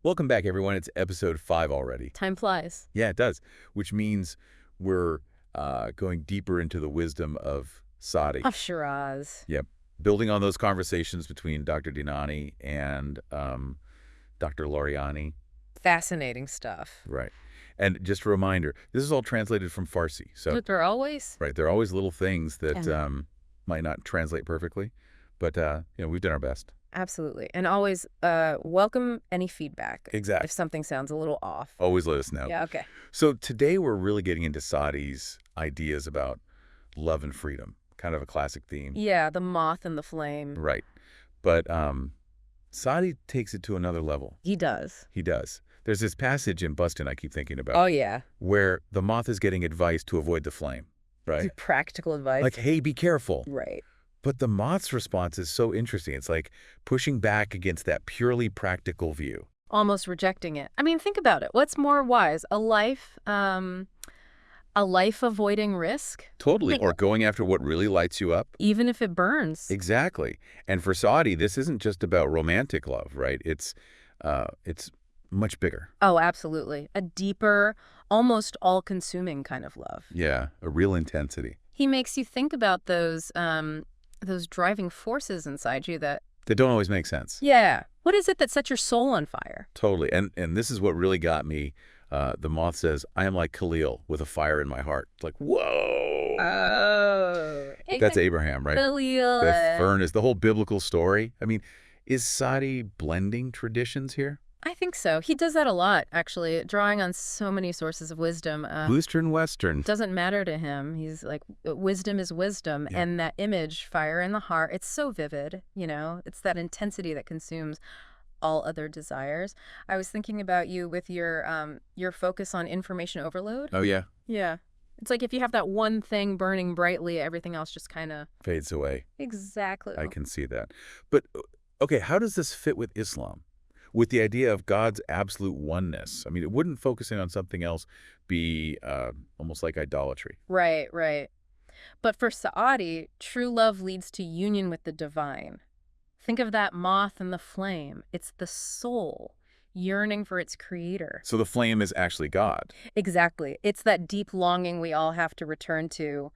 Welcome back, everyone. It's episode 5 already. Time flies. Yeah, it does, which means we're going deeper into the wisdom of Saadi. Of Shiraz. Yep. Building on those conversations between Dr. Dinani and Dr. Larijani. Fascinating stuff. Right. And just a reminder, this is all translated from Farsi. So, They're always. right, there are always little things that might not translate perfectly, but we've done our best. Absolutely. And always welcome any feedback. Exactly. If something sounds a little off. Always let us know. Yeah, okay. So today we're really getting into Saadi's ideas about love and freedom, kind of a classic theme. Yeah, the moth and the flame. Right. But Saadi takes it to another level. He does. He does. There's this passage in Bustin' I keep thinking about. Oh, yeah. Where the moth is getting advice to avoid the flame, right? Practical advice. Like, hey, be careful. Right. But the moth's response is so interesting. It's like pushing back against that purely practical view. Almost rejecting it. I mean, think about it. What's more wise? A life avoiding risk? Totally. Or going after what really lights you up. Even if it burns. Exactly. And for Saadi, this isn't just about romantic love, right? It's much bigger. Oh, absolutely. A deeper, almost all-consuming kind of love. Yeah, a real intensity. He makes you think about those driving forces inside you that don't always make sense. Yeah. What is it that sets your soul on fire? Totally. And this is what really got me. The moth says, I am like Khalil with a fire in my heart. It's like, whoa. Oh. That's Abraham, right? Khalil. The furnace, the whole biblical story. I mean, is Saadi blending traditions here? I think so. He does that a lot, actually, drawing on so many sources of wisdom. Eastern, Western. Doesn't matter to him. He's like, wisdom is wisdom. Yeah. And that image, fire in the heart, it's so vivid, It's that intensity that consumes all other desires. I was thinking about you with your focus on information overload. Oh, yeah? Yeah. It's like if you have that one thing burning brightly, everything else just kind of fades away. Exactly. I can see that. But, okay, how does this fit with Islam? With the idea of God's absolute oneness. I mean, it wouldn't focusing on something else be almost like idolatry. Right, right. But for Saadi, true love leads to union with the divine. Think of that moth and the flame. It's the soul yearning for its creator. So the flame is actually God. Exactly. It's that deep longing we all have to return to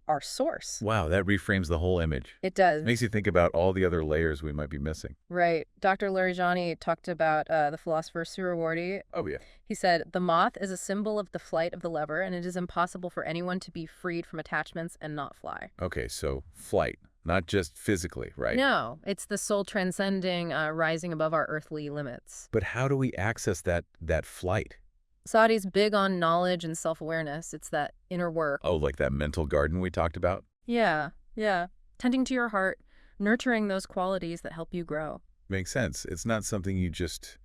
our source. Wow, that reframes the whole image. It does. Makes you think about all the other layers we might be missing. Right. Dr. Larijani talked about the philosopher Suhrawardi. Oh, yeah. He said, the moth is a symbol of the flight of the lover, and it is impossible for anyone to be freed from attachments and not fly. Okay, so flight, not just physically, right? No, it's the soul transcending, rising above our earthly limits. But how do we access that flight? Saadi's big on knowledge and self-awareness. It's that inner work. Oh, like that mental garden we talked about? Yeah, yeah. Tending to your heart, nurturing those qualities that help you grow. Makes sense. It's not something you just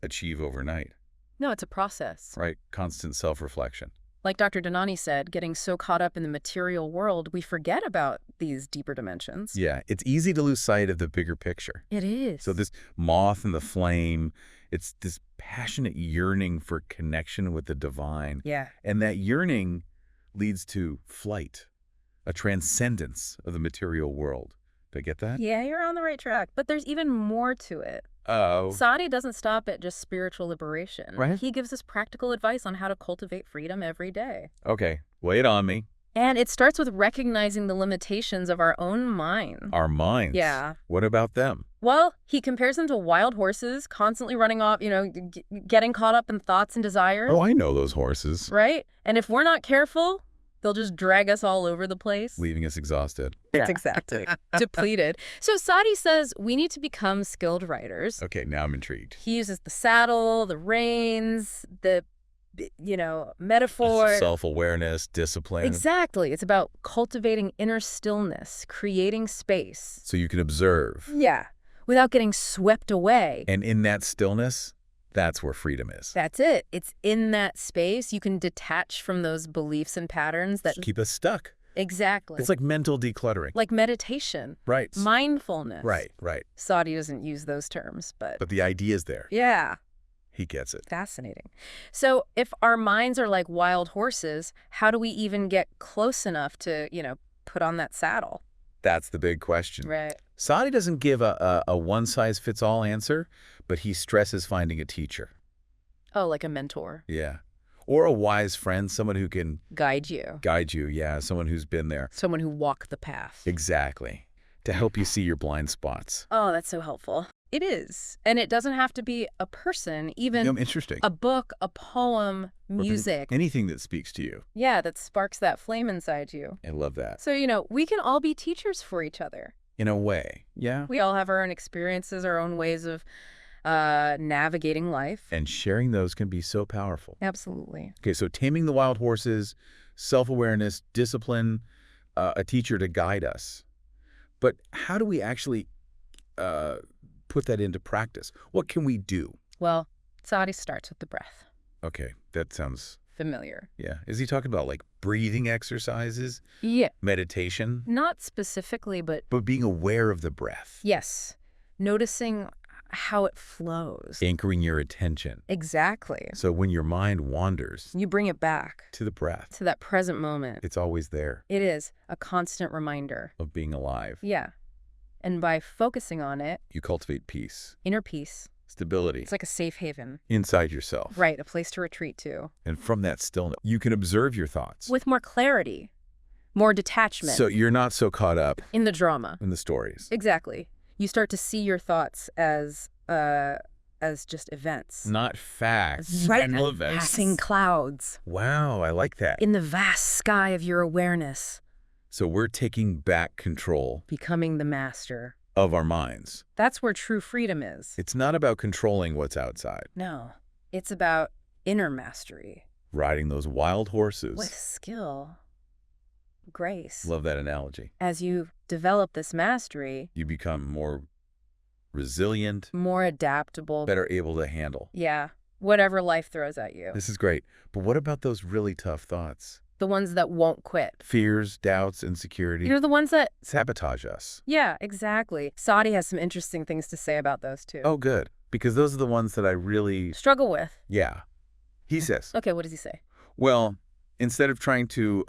achieve overnight. No, it's a process. Right. Constant self-reflection. Like Dr. Dinani said, getting so caught up in the material world, we forget about these deeper dimensions. Yeah, it's easy to lose sight of the bigger picture. It is. So this moth and the flame, it's this passionate yearning for connection with the divine. Yeah. And that yearning leads to flight, a transcendence of the material world. Did I get that? Yeah, you're on the right track. But there's even more to it. Oh. Saadi doesn't stop at just spiritual liberation. Right. He gives us practical advice on how to cultivate freedom every day. Okay, lay it on me. And it starts with recognizing the limitations of our own mind. Our minds? Yeah. What about them? Well, he compares them to wild horses, constantly running off, getting caught up in thoughts and desires. Oh, I know those horses. Right? And if we're not careful, they'll just drag us all over the place. Leaving us exhausted. That's exactly. Depleted. So Saadi says we need to become skilled riders. Okay, now I'm intrigued. He uses the saddle, the reins, the metaphor. Self-awareness, discipline. Exactly. It's about cultivating inner stillness, creating space. So you can observe. Yeah. Without getting swept away. And in that stillness, that's where freedom is. That's it. It's in that space you can detach from those beliefs and patterns that keep us stuck. Exactly. It's like mental decluttering. Like meditation. Right. Mindfulness. Right, right. Saadi doesn't use those terms, but the idea is there. Yeah. He gets it. Fascinating. So if our minds are like wild horses, how do we even get close enough to, put on that saddle? That's the big question. Right. Saadi doesn't give a one-size-fits-all answer, but he stresses finding a teacher. Oh, like a mentor. Yeah. Or a wise friend, someone who can Guide you. guide you. Yeah, someone who's been there. Someone who walked the path. Exactly. To help you see your blind spots. Oh, that's so helpful. It is. And it doesn't have to be a person, even Interesting. a book, a poem, music. Anything that speaks to you. Yeah, that sparks that flame inside you. I love that. So, we can all be teachers for each other. In a way. Yeah. We all have our own experiences, our own ways of navigating life. And sharing those can be so powerful. Absolutely. Okay, so taming the wild horses, self-awareness, discipline, a teacher to guide us. But how do we actually put that into practice? What can we do? Well, Saadi starts with the breath. Okay, that sounds Familiar. yeah. Is he talking about like breathing exercises, Yeah. meditation, Not specifically, but but being aware of the breath, yes. Noticing how it flows. anchoring your attention? Exactly. So when your mind wanders You bring it back to the breath, to that present moment. it's always there It is a constant reminder. of being alive. Yeah. And by focusing on it, You cultivate peace, inner peace, stability it's like a safe haven. inside yourself. Right, a place to retreat to. And from that stillness, you can observe your thoughts. With more clarity, more detachment So you're not so caught up in the drama. in the stories. Exactly. You start to see your thoughts as just events. Not facts. Right. And events. Passing clouds Wow, I like that. in the vast sky of your awareness, So we're taking back control becoming the master. of our minds. That's where true freedom is. It's not about controlling what's outside, No, it's about inner mastery riding those wild horses. with skill, grace. Love that analogy. As you develop this mastery, You become more resilient, more adaptable. better able to handle. Yeah, whatever life throws at you. This is great. But what about those really tough thoughts? The ones that won't quit. Fears, doubts, insecurity. You're the ones that, Sabotage us. yeah, exactly. Saadi has some interesting things to say about those too. Oh, good. Because those are the ones that I really, Struggle with. yeah. He says, Okay, what does he say? well, instead of trying to,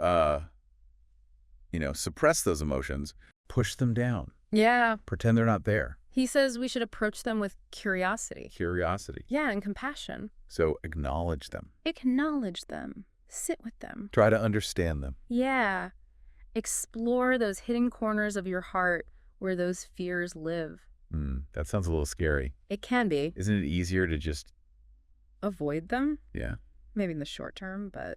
suppress those emotions, push them down. Yeah. Pretend they're not there. He says we should approach them with curiosity. Curiosity. Yeah, and compassion. So acknowledge them. Acknowledge them. Sit with them. Try to understand them. Yeah. Explore those hidden corners of your heart where those fears live. That sounds a little scary. It can be. Isn't it easier to just, Avoid them, yeah. maybe in the short term, but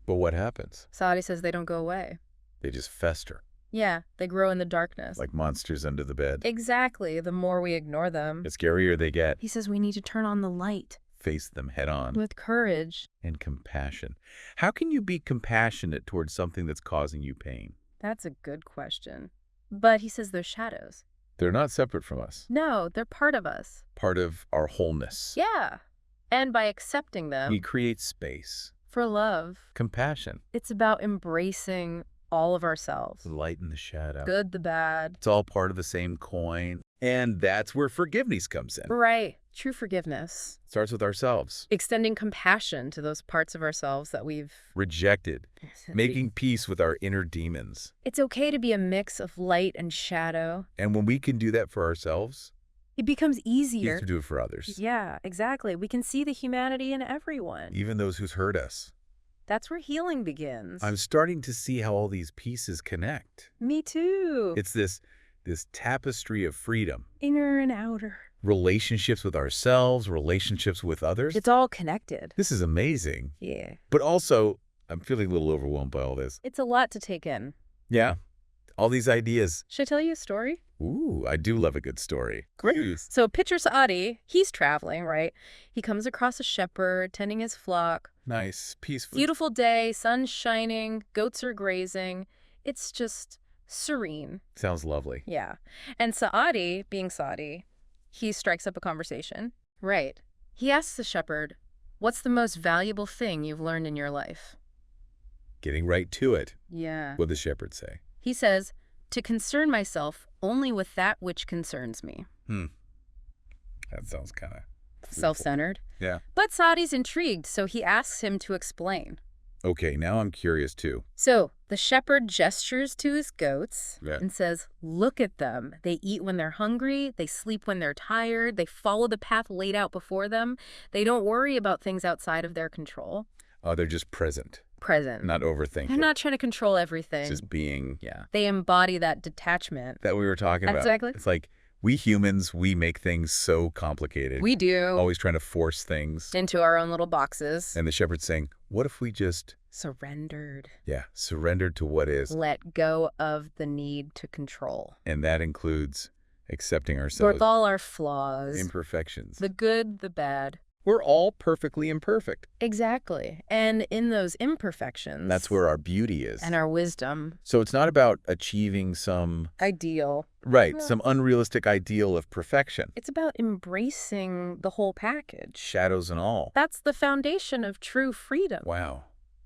But what happens? Saadi says they don't go away. They just fester Yeah, they grow in the darkness. like monsters under the bed. Exactly. The more we ignore them. The scarier they get. He says we need to turn on the light Face them head on. with courage. And compassion. How can you be compassionate towards something that's causing you pain? That's a good question. But he says they're shadows. They're not separate from us. No, they're part of us. Part of our wholeness. Yeah. And by accepting them We create space. for love, Compassion. it's about embracing all of ourselves. The light and the shadow. Good, the bad. It's all part of the same coin. And that's where forgiveness comes in. Right. True forgiveness. Starts with ourselves. Extending compassion to those parts of ourselves that we've... Rejected. Making peace with our inner demons. It's okay to be a mix of light and shadow. And when we can do that for ourselves, It becomes we easier. have to do it for others. Yeah, exactly. We can see the humanity in everyone. Even those who's hurt us. That's where healing begins. I'm starting to see how all these pieces connect. Me too. It's this tapestry of freedom. Inner and outer. Relationships with ourselves, relationships with others. It's all connected. This is amazing. Yeah. But also, I'm feeling a little overwhelmed by all this. It's a lot to take in. Yeah. All these ideas. Should I tell you a story? Ooh, I do love a good story. Great. So picture Saadi. He's traveling, right? He comes across a shepherd tending his flock. Nice. Peaceful. Beautiful day, sun's shining, goats are grazing. It's just serene. Sounds lovely. Yeah. And Saadi, being Saadi, he strikes up a conversation. Right. He asks the shepherd, what's the most valuable thing you've learned in your life? Getting right to it. Yeah. What does the shepherd say? He says, to concern myself only with that which concerns me. That sounds kind of Self-centered. Yeah. But Saadi's intrigued, so he asks him to explain. Okay, now I'm curious too. So the shepherd gestures to his goats Yeah. and says, look at them. They eat when they're hungry. They sleep when they're tired. They follow the path laid out before them. They don't worry about things outside of their control. Oh, they're just present, Present. not overthinking. They're not trying to control It's everything. just being, yeah. They embody that detachment. That we were talking about. Exactly. It's like we humans, we make things so complicated. We do. Always trying to force things. Into our own little boxes. And the shepherd's saying, what if we just, Surrendered. yeah, surrendered to what is? Let go of the need to control. And that includes accepting ourselves. With all our flaws. Imperfections. The good, the bad. We're all perfectly imperfect. Exactly. And in those imperfections. That's where our beauty is. And our wisdom. So it's not about achieving some, Ideal. right, Yeah. some unrealistic ideal of perfection. It's about embracing the whole package. Shadows and all. That's the foundation of true freedom. Wow.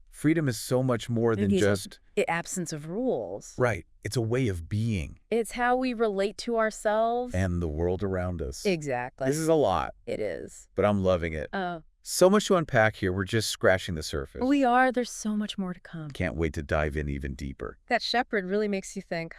Freedom is so much more than Maybe it's just, the absence of rules. right, it's a way of being It's how we relate to ourselves. and the world around us. Exactly. This is a lot, It is. but I'm loving it. Oh, So much to unpack here. We're just scratching the surface. we are. There's so much more to come. Can't wait to dive in even deeper. That shepherd really makes you think,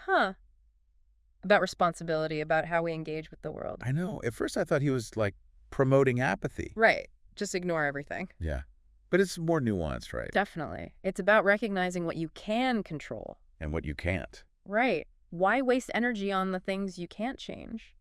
about responsibility, about how we engage with the world. I know. At first I thought he was like promoting apathy. Right. Just ignore everything. Yeah. But it's more nuanced, right? Definitely. It's about recognizing what you can control. And what you can't. Right. Why waste energy on the things you can't change?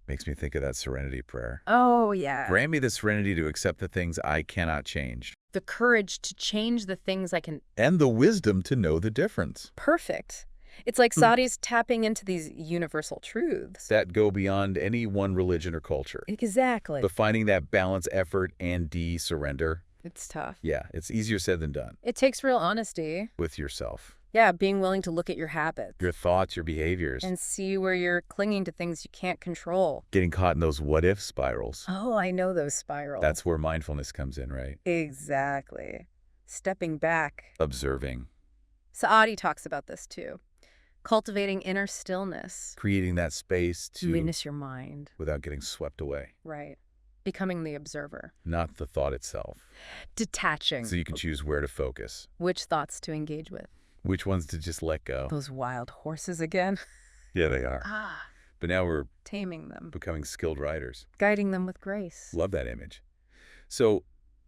Makes me think of that serenity prayer. Oh, yeah. Grant me the serenity to accept the things I cannot change. The courage to change the things I can. And the wisdom to know the difference. Perfect. It's like Saadi's tapping into these universal truths. That go beyond any one religion or culture. Exactly. But finding that balance, effort, and surrender, It's tough. yeah, it's easier said than done. It takes real honesty. With yourself. Yeah, being willing to look at your habits. Your thoughts, your behaviors. And see where you're clinging to things you can't control. Getting caught in those what-if spirals. Oh, I know those spirals. That's where mindfulness comes in, right? Exactly. Stepping back. Observing. Saadi talks about this too. Cultivating inner stillness. Creating that space to... Witness your mind. without getting swept away. Right. Becoming the observer. Not the thought itself. Detaching. So you can choose where to focus. Which thoughts to engage with. Which ones to just let go. Those wild horses again. Yeah, they are. But now we're Taming them. becoming skilled riders. Guiding them with grace. Love that image. So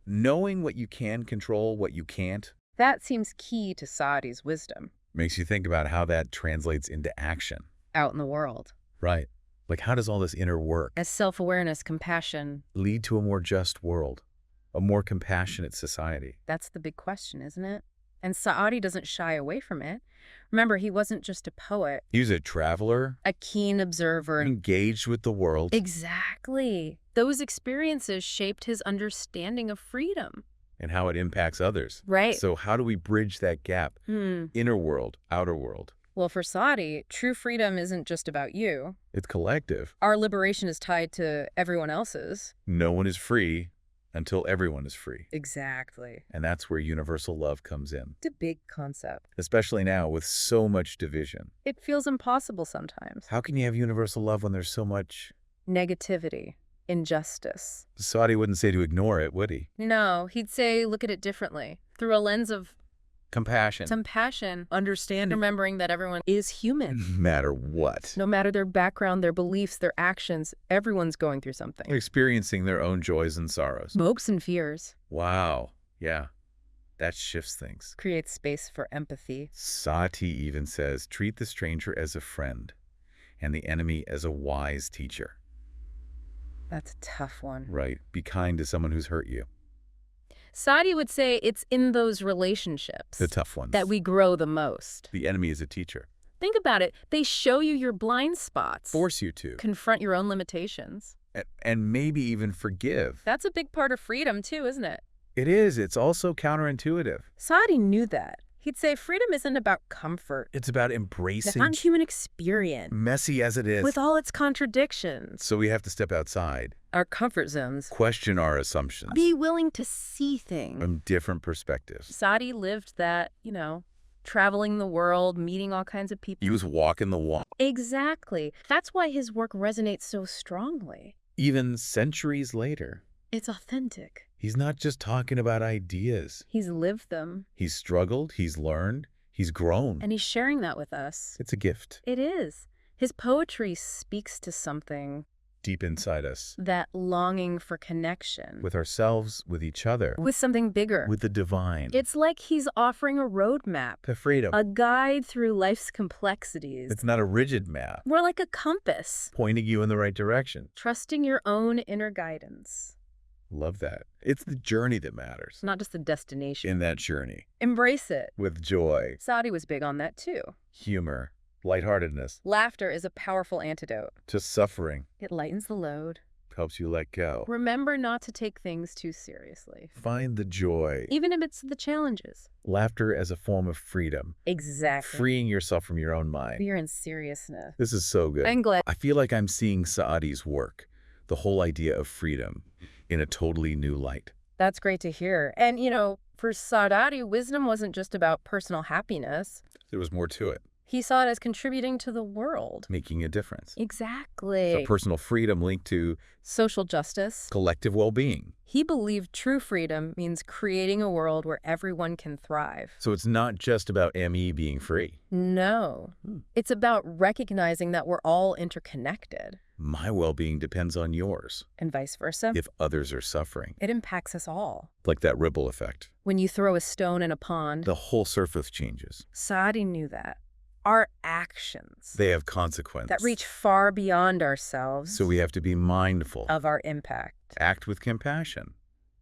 knowing what you can control, what you can't, That seems key to Saadi's wisdom. makes you think about how that translates into action. Out in the world. Right. Like how does all this inner work As self-awareness, compassion. lead to a more just world, a more compassionate society? That's the big question, isn't it? And Saadi doesn't shy away from it. Remember, he wasn't just a poet, He was a traveler, a keen observer. engaged with the world, Exactly. Those experiences shaped his understanding of freedom. and how it impacts others. Right. So how do we bridge that gap? Inner world, outer world. Well, for Saadi, true freedom isn't just about you. It's collective. Our liberation is tied to everyone else's. No one is free until everyone is free. Exactly. And that's where universal love comes in, It's a big concept. especially now with so much division. It feels impossible sometimes. How can you have universal love when there's so much? Negativity, injustice. Saadi wouldn't say to ignore it, would he? No, he'd say look at it differently, through a lens of Compassion. compassion, Understanding. remembering that everyone is human. No matter what. No matter their background, their beliefs, their actions, everyone's going through something. Experiencing their own joys and sorrows. Hopes and fears. Wow. Yeah. That shifts things. Creates space for empathy. Saati even says, treat the stranger as a friend and the enemy as a wise teacher. That's a tough one. Right. Be kind to someone who's hurt you. Saadi would say it's in those relationships The tough ones. that we grow the most. The enemy is a teacher. Think about it. They show you your blind spots. Force you to. Confront your own limitations. And maybe even forgive. That's a big part of freedom too, isn't it? It is. It's also counterintuitive. Saadi knew that. He'd say freedom isn't about comfort. It's about The embracing, non-human experience, messy as it is. with all its contradictions, So we have to step outside, our comfort zones, question our assumptions be willing to see things. from different perspectives. Saadi lived that, traveling the world, meeting all kinds of people. He was walking the walk. Exactly. That's why his work resonates so strongly. Even centuries later, It's authentic. He's not just talking about ideas. He's lived them. He's struggled, he's learned, he's grown. And he's sharing that with us. It's a gift. It is. His poetry speaks to something. Deep inside us. That longing for connection. With ourselves, with each other. With something bigger. With the divine. It's like he's offering a roadmap. The freedom. A guide through life's complexities. It's not a rigid map. More like a compass. Pointing you in the right direction. Trusting your own inner guidance. Love that. It's the journey that matters. Not just the destination. In that journey. Embrace it. With joy. Saadi was big on that too. Humor. Lightheartedness. Laughter is a powerful antidote. To suffering. It lightens the load. Helps you let go. Remember not to take things too seriously. Find the joy. Even amidst the challenges. Laughter as a form of freedom. Exactly. Freeing yourself from your own mind. Fear and seriousness. This is so good. I'm glad. I feel like I'm seeing Saadi's work, the whole idea of freedom, in a totally new light. That's great to hear. And, for Saadi, wisdom wasn't just about personal happiness. There was more to it. He saw it as contributing to the world. Making a difference. Exactly. So personal freedom linked to social justice. Collective well-being. He believed true freedom means creating a world where everyone can thrive. So it's not just about ME being free. No. It's about recognizing that we're all interconnected. My well-being depends on yours. And vice versa. If others are suffering. It impacts us all. Like that ripple effect. When you throw a stone in a pond. The whole surface changes. Saadi knew that. Our actions. They have consequence. That reach far beyond ourselves. So we have to be mindful. Of our impact. Act with compassion,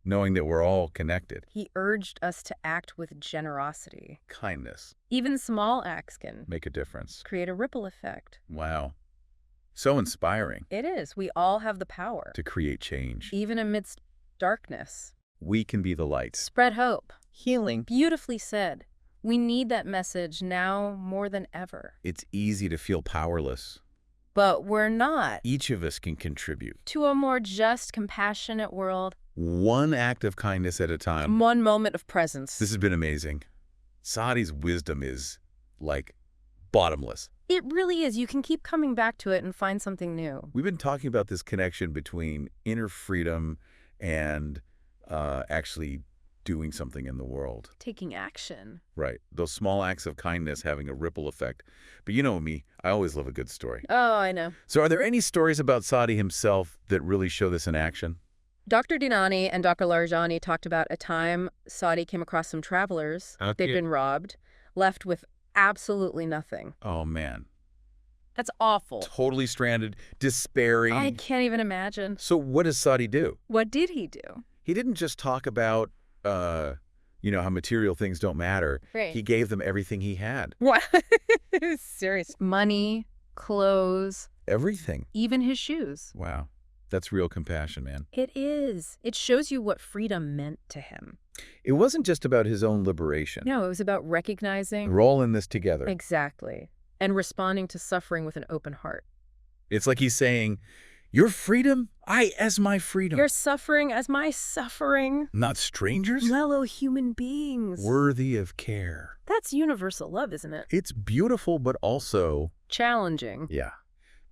knowing that we're all connected. He urged us to act with generosity. Kindness. Even small acts can make a difference. Create a ripple effect. Wow. So inspiring. It is. We all have the power. To create change. Even amidst darkness. We can be the light. Spread hope. Healing. Beautifully said. We need that message now more than ever. It's easy to feel powerless. But we're not. Each of us can contribute. To a more just, compassionate world. One act of kindness at a time. One moment of presence. This has been amazing. Saadi's wisdom is, like, bottomless. It really is. You can keep coming back to it and find something new. We've been talking about this connection between inner freedom and actually doing something in the world. Taking action. Right. Those small acts of kindness having a ripple effect. But you know me, I always love a good story. Oh, I know. So are there any stories about Saadi himself that really show this in action? Dr. Dinani and Dr. Larijani talked about a time Saadi came across some travelers. Okay. They'd been robbed, left with absolutely nothing. Oh, man. That's awful. Totally stranded, despairing. I can't even imagine. So what does Saadi do? What did he do? He didn't just talk about how material things don't matter. Right. He gave them everything he had. What? Serious. Money, clothes. Everything. Even his shoes. Wow. That's real compassion, man. It is. It shows you what freedom meant to him. It wasn't just about his own liberation. No, it was about recognizing. We're all in this together. Exactly. And responding to suffering with an open heart. It's like he's saying, your freedom, as my freedom. Your suffering as my suffering. Not strangers? Fellow human beings. Worthy of care. That's universal love, isn't it? It's beautiful, but also challenging. Yeah.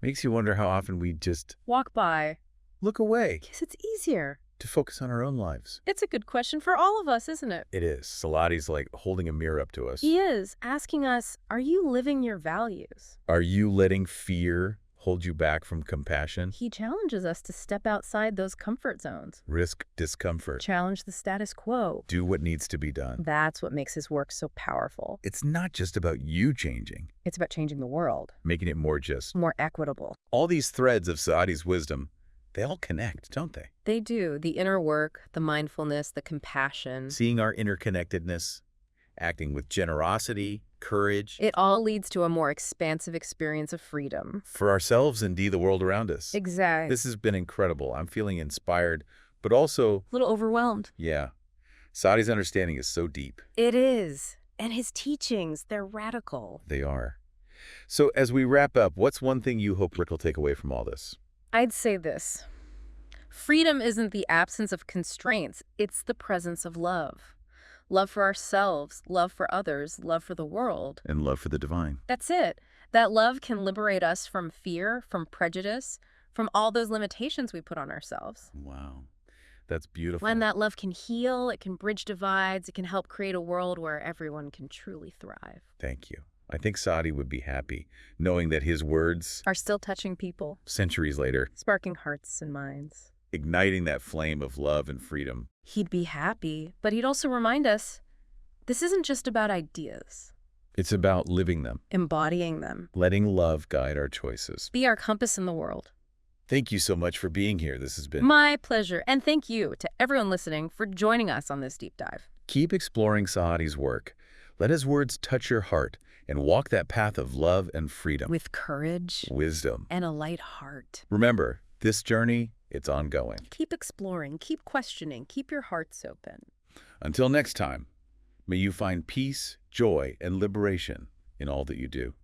Makes you wonder how often we just walk by. Look away. Because it's easier. To focus on our own lives. It's a good question for all of us, isn't it? It is. Saadi's like holding a mirror up to us. He is, asking us, are you living your values? Are you letting fear hold you back from compassion? He challenges us to step outside those comfort zones. Risk discomfort. Challenge the status quo. Do what needs to be done. That's what makes his work so powerful. It's not just about you changing. It's about changing the world. Making it more just. More equitable. All these threads of Saadi's wisdom, they all connect, don't they? They do. The inner work, the mindfulness, the compassion. Seeing our interconnectedness, acting with generosity, courage. It all leads to a more expansive experience of freedom. For ourselves and the world around us. Exactly. This has been incredible. I'm feeling inspired, but also a little overwhelmed. Yeah. Saadi's understanding is so deep. It is. And his teachings, they're radical. They are. So as we wrap up, what's one thing you hope Rick will take away from all this? I'd say this. Freedom isn't the absence of constraints. It's the presence of love. Love for ourselves, love for others, love for the world. And love for the divine. That's it. That love can liberate us from fear, from prejudice, from all those limitations we put on ourselves. Wow. That's beautiful. When that love can heal, it can bridge divides, it can help create a world where everyone can truly thrive. Thank you. I think Saadi would be happy knowing that his words, Are still touching people, centuries later, sparking hearts and minds. igniting that flame of love and freedom. He'd be happy, but he'd also remind us, this isn't just about ideas. It's about living them, Embodying them. letting love guide our choices. Be our compass in the world. Thank you so much for being here. This has been... My pleasure. And thank you to everyone listening for joining us on this deep dive. Keep exploring Saadi's work. Let his words touch your heart and walk that path of love and freedom. With courage Wisdom. and a light heart. Remember, this journey, it's ongoing. Keep exploring, keep questioning, keep your hearts open. Until next time, may you find peace, joy, and liberation in all that you do.